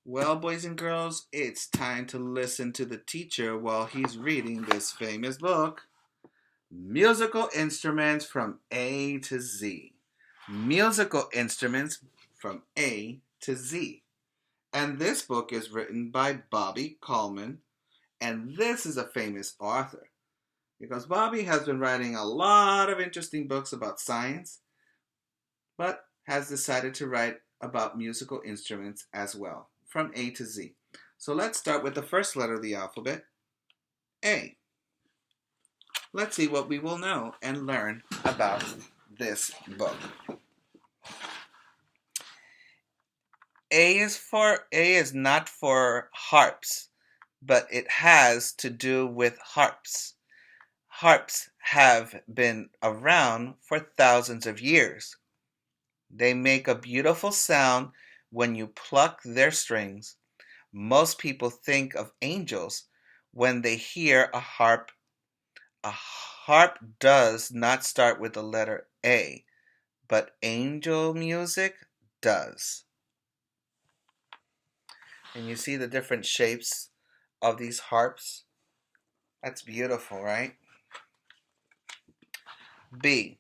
Well, boys and girls, it's time to listen to the teacher while he's reading this famous book, Musical Instruments from A to Z. Musical Instruments from A to Z. And this book is written by Bobbie Kalman, and this is a famous author because Bobbie has been writing a lot of interesting books about science, but has decided to write about musical instruments as well, from A to Z. So let's start with the first letter of the alphabet, A. Let's see what we will know and learn about this book. A is not for harps, but it has to do with harps. Harps have been around for thousands of years. They make a beautiful sound when you pluck their strings. Most people think of angels when they hear a harp. A harp does not start with the letter A, but angel music does. And you see the different shapes of these harps? That's beautiful, right? B.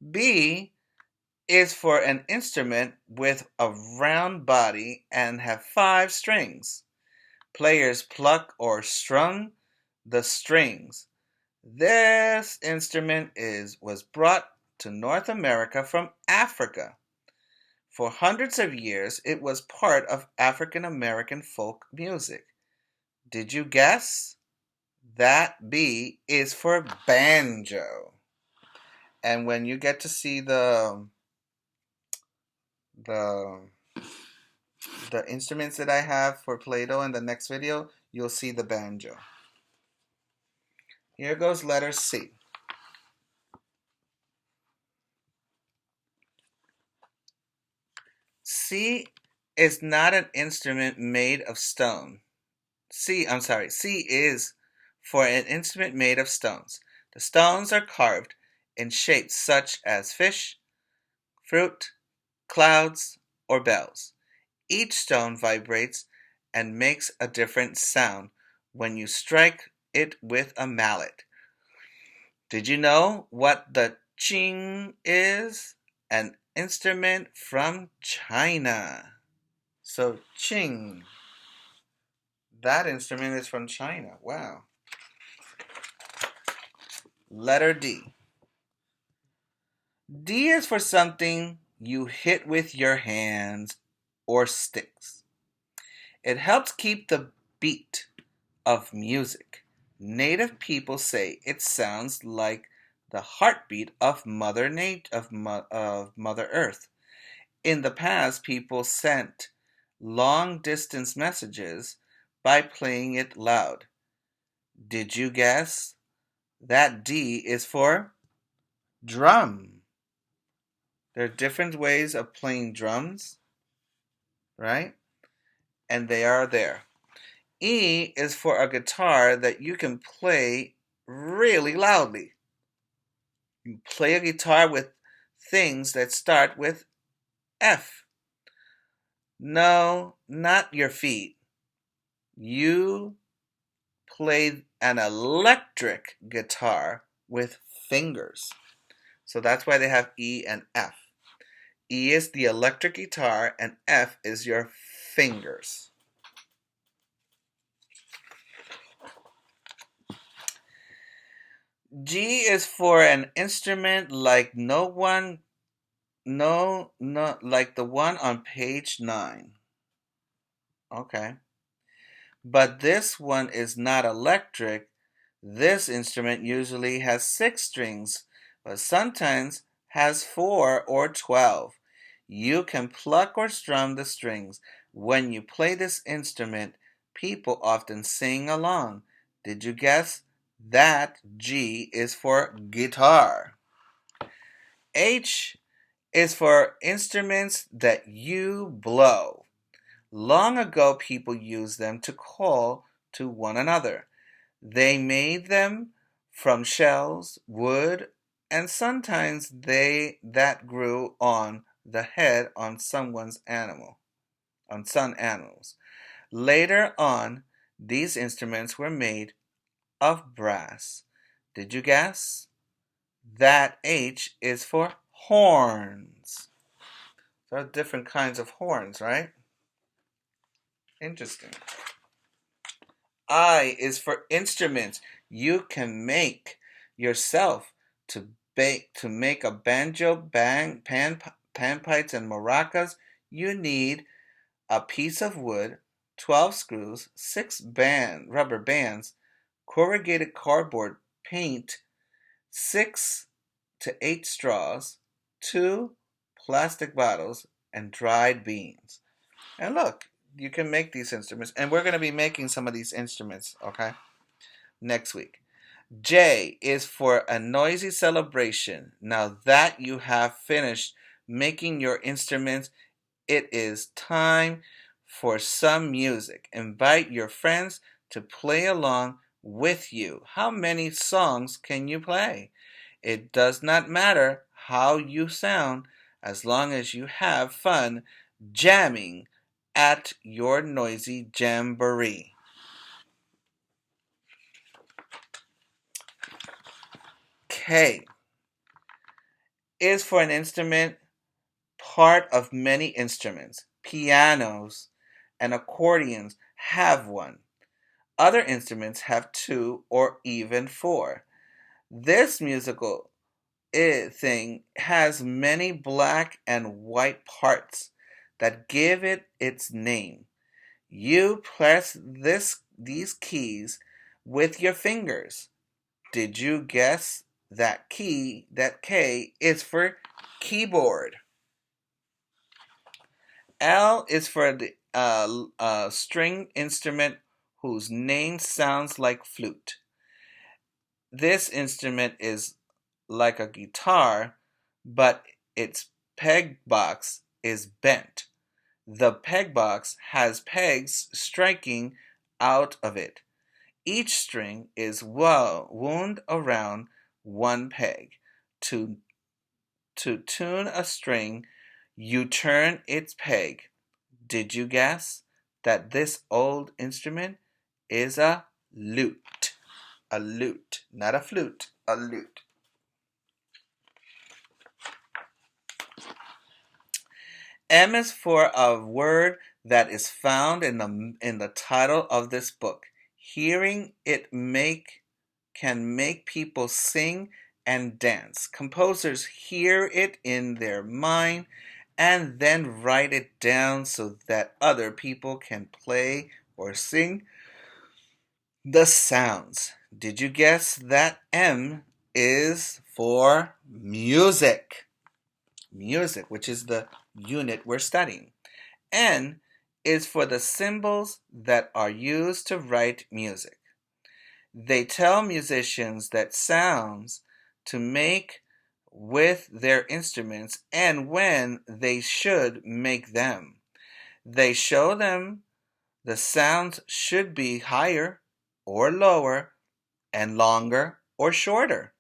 B is for an instrument with a round body and have 5 strings. Players pluck or strum the strings. This instrument was brought to North America from Africa. For hundreds of years, it was part of African American folk music. Did you guess? That B is for banjo. And when you get to see the the instruments that I have for Play-Doh in the next video, you'll see the banjo. Here goes letter C. C is not an instrument made of stone. C is for an instrument made of stones. The stones are carved in shapes such as fish, fruit, clouds, or bells. Each stone vibrates and makes a different sound when you strike it with a mallet. Did you know what the ching is? An instrument from China. So ching, that instrument is from China. Wow. Letter D. D is for something you hit with your hands or sticks. It helps keep the beat of music. Native people say it sounds like the heartbeat of Mother Earth. In the past, people sent long-distance messages by playing it loud. Did you guess? That D is for drum. There are different ways of playing drums, right? And they are there. E is for a guitar that you can play really loudly. You play a guitar with things that start with F. No, not your feet. You play an electric guitar with fingers. So that's why they have E and F. E is the electric guitar and F is your fingers. G is for an instrument like like the one on page 9. Okay. But this one is not electric. This instrument usually has 6 strings, but sometimes has 4 or 12. You can pluck or strum the strings. When you play this instrument, people often sing along. Did you guess? That G is for guitar. H is for instruments that you blow. Long ago, people used them to call to one another. They made them from shells, wood, and sometimes that grew on the head on someone's animal. on sun animals. Later on, these instruments were made of brass. Did you guess? That H is for horns. There are different kinds of horns, right? Interesting. I is for instruments you can make yourself to make a banjo, panpipes, and maracas. You need a piece of wood, 12 screws, 6 rubber bands, corrugated cardboard, paint, 6 to 8 straws, 2 plastic bottles, and dried beans. And look, you can make these instruments, and we're going to be making some of these instruments, okay, next week. J is for a noisy celebration. Now that you have finished making your instruments, it is time for some music. Invite your friends to play along with you. How many songs can you play? It does not matter how you sound as long as you have fun jamming at your noisy jamboree. K is for an instrument, part of many instruments. Pianos and accordions have one. Other instruments have 2 or even 4. This musical thing has many black and white parts that give it its name. You press these keys with your fingers. Did you guess that K is for keyboard? L is for the string instrument whose name sounds like flute. This instrument is like a guitar, but its peg box is bent. The peg box has pegs striking out of it. Each string is wound around one peg. To tune a string, you turn its peg. Did you guess that this old instrument is a lute? A lute, not a flute, a lute. M is for a word that is found in the title of this book. Hearing it can make people sing and dance. Composers hear it in their mind and then write it down so that other people can play or sing the sounds. Did you guess that M is for music? Music, which is the unit we're studying. N is for the symbols that are used to write music. They tell musicians that sounds to make with their instruments and when they should make them. They show them the sounds should be higher or lower and longer or shorter.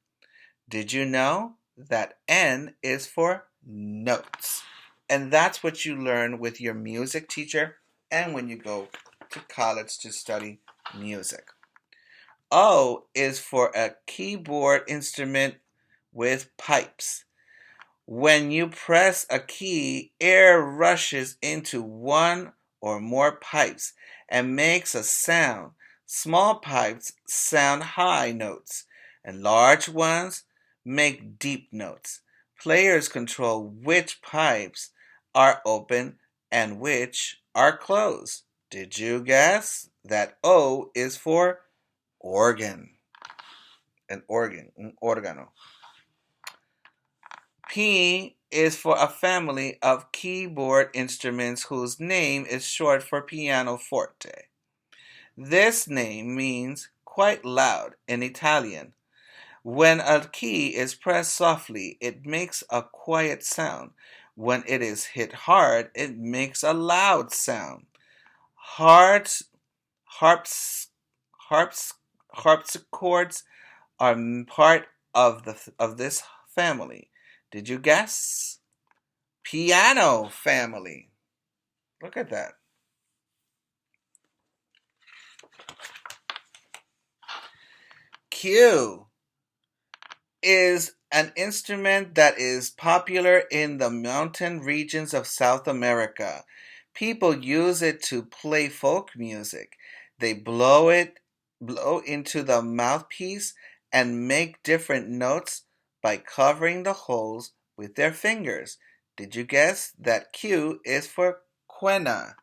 Did you know that N is for notes? And that's what you learn with your music teacher and when you go to college to study music. O is for a keyboard instrument with pipes. When you press a key, air rushes into one or more pipes and makes a sound. Small pipes sound high notes, and large ones make deep notes. Players control which pipes are open and which are closed. Did you guess that O is for organ? An organ, un órgano. P is for a family of keyboard instruments whose name is short for pianoforte. This name means quite loud in Italian. When a key is pressed softly, it makes a quiet sound. When it is hit hard, it makes a loud sound. Harps, harpsichords are part of this family. Did you guess? Piano family. Look at that. Q is an instrument that is popular in the mountain regions of South America. People use it to play folk music. They blow into the mouthpiece and make different notes by covering the holes with their fingers. Did you guess that Q is for quena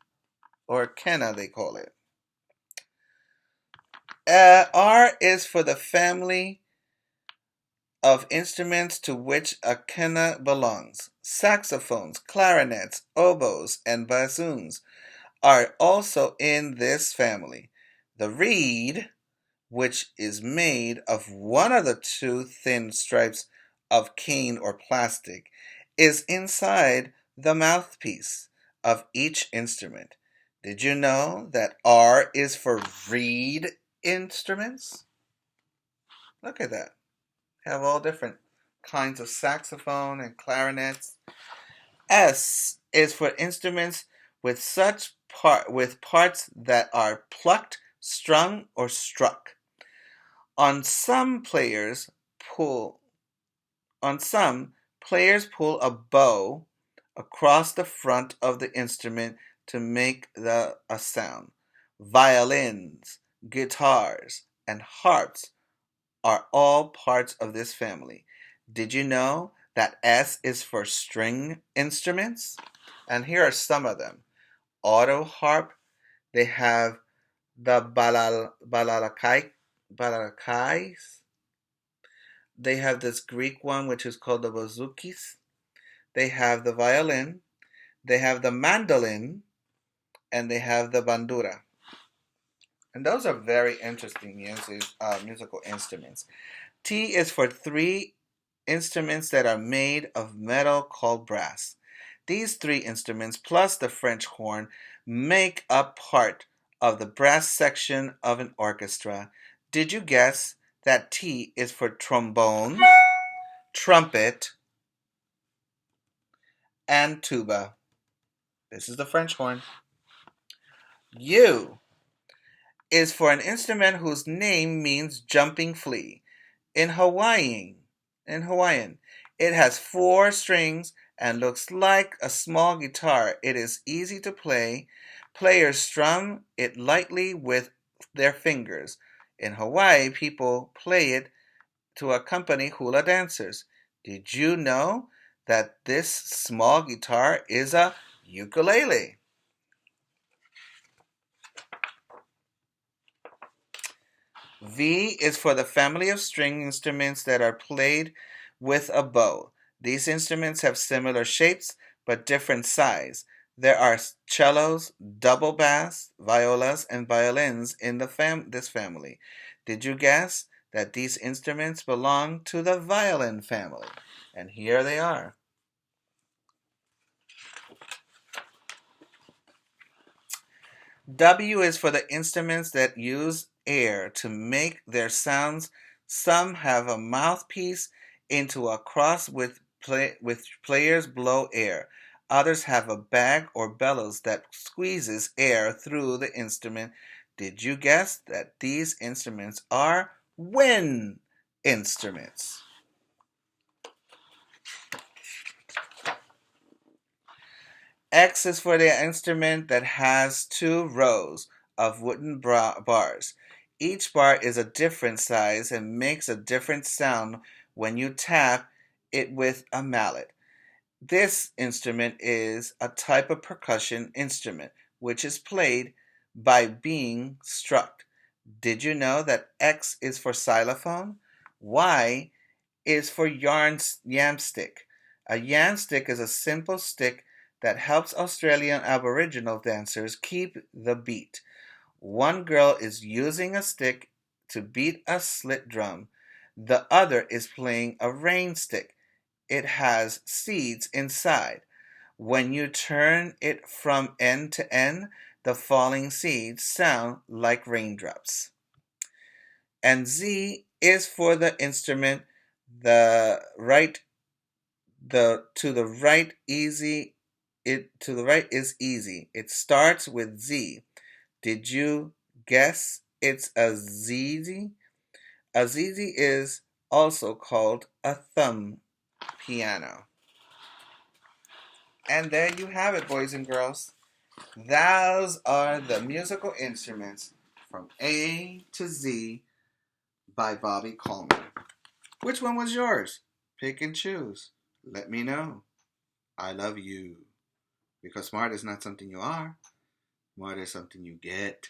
or quena they call it? R is for the family of instruments to which a quena belongs. Saxophones, clarinets, oboes, and bassoons are also in this family. The reed, which is made of one of the two thin stripes of cane or plastic, is inside the mouthpiece of each instrument. Did you know that R is for reed instruments? Look at that. Have all different kinds of saxophone and clarinets. S is for instruments with with parts that are plucked, strung, or struck. On some pull on some players pull a bow across the front of the instrument to make a sound. Violins, guitars, and harps are all parts of this family. Did you know that S is for string instruments? And here are some of them. Auto harp, they have the balalakais. They have this Greek one, which is called the bouzouki. They have the violin. They have the mandolin. And they have the bandura. And those are very interesting musical instruments. T is for three instruments that are made of metal called brass. These three instruments, plus the French horn, make up part of the brass section of an orchestra. Did you guess that T is for trombone, trumpet, and tuba? This is the French horn. U is for an instrument whose name means jumping flea. In Hawaiian, it has 4 strings and looks like a small guitar. It is easy to play. Players strum it lightly with their fingers. In Hawaii, people play it to accompany hula dancers. Did you know that this small guitar is a ukulele? V is for the family of string instruments that are played with a bow. These instruments have similar shapes but different size. There are cellos, double bass, violas, and violins in this family. Did you guess that these instruments belong to the violin family? And here they are. W is for the instruments that use air to make their sounds. Some have a mouthpiece into a cross with players blow air. Others have a bag or bellows that squeezes air through the instrument. Did you guess that these instruments are wind instruments? X is for the instrument that has 2 rows of wooden bars. Each bar is a different size and makes a different sound when you tap it with a mallet. This instrument is a type of percussion instrument which is played by being struck. Did you know that X is for xylophone? Y is for yam stick. A yam stick is a simple stick that helps Australian Aboriginal dancers keep the beat. One girl is using a stick to beat a slit drum. The other is playing a rain stick. It has seeds inside. When you turn it from end to end, the falling seeds sound like raindrops. And Z is for the instrument the right the to the right easy it to the right is easy. It starts with Z. Did you guess it's a ZZ? A ZZ is also called a thumb piano. And there you have it, boys and girls. Those are the musical instruments from A to Z by Bobbie Kalman. Which one was yours? Pick and choose. Let me know. I love you. Because smart is not something you are. Smart is something you get.